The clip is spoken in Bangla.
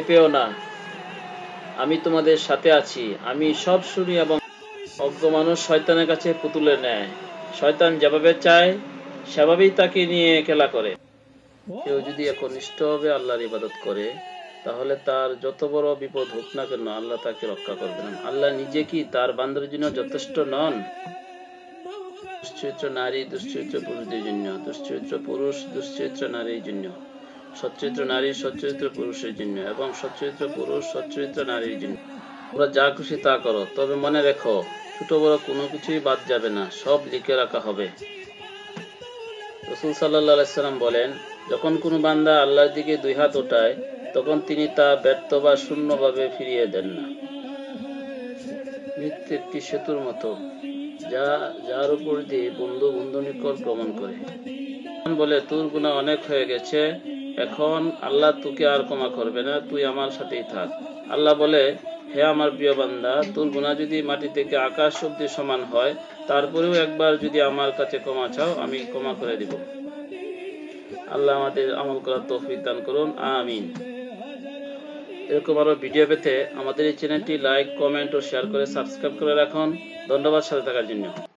পেও না, আমি তোমাদের সাথে আছি, আমি সব শুনি। এবং অজ্ঞ মানুষ শয়তানের কাছে পুতুলের ন্যায়, শয়তান যেভাবে চায় সেভাবেই তাকে নিয়ে খেলা করে। কেউ যদি একনিষ্ঠভাবে আল্লাহর ইবাদত করে তাহলে তার যত বড় বিপদ হোক না কেন আল্লাহ তাকে রক্ষা করবেন। আল্লাহ নিজে কি তার বান্দার জন্য যথেষ্ট নন? দুশ্চরিত্র নারী দুশ্চরিত্র পুরুষদের জন্য, দুশ্চরিত্র পুরুষ দুশ্চরিত্র নারীর জন্য, সচ্চরিত্র নারী সচ্চরিত্র পুরুষের জন্য এবং সচ্চরিত্র পুরুষ সচ্চরিত্র নারীর জন্য। তোমরা যা খুশি তা করো, তবে মনে রেখো ছোট বড় কোনো কিছুই বাদ যাবে না, সব লিখে রাখা হবে। রাসূল সাল্লাল্লাহু আলাইহি সাল্লাম বলেন, যখন কোনো বান্দা আল্লাহর দিকে দুই হাত ওঠায় তখন তিনি তা ব্যর্থ বা শূন্যভাবে ফিরিয়ে দেন না। মৃত্যু একটি সেতুর মতো, যার উপর দিয়ে বন্ধু বন্ধু নিকট গমন করে। বলে, তোর গুনাহ অনেক হয়ে গেছে, এখন আল্লাহ তোকে আর ক্ষমা করবে না, তুই আমার সাথেই থাক। আল্লাহ বলে, হে আমার প্রিয় বান্দা, তোর গুনাহ যদি মাটি থেকে আকাশ অবধি সমান হয়, তারপরেও একবার যদি আমার কাছে ক্ষমা চাও, আমি ক্ষমা করে দিব। আল্লাহ আমাদের আমল করার তৌফিক দান করুন, আমিন। এরকম আরো ভিডিও পেতে আমাদের এই চ্যানেলটি লাইক, কমেন্ট ও শেয়ার করে সাবস্ক্রাইব করে রাখুন। ধন্যবাদ সাথে থাকার জন্য।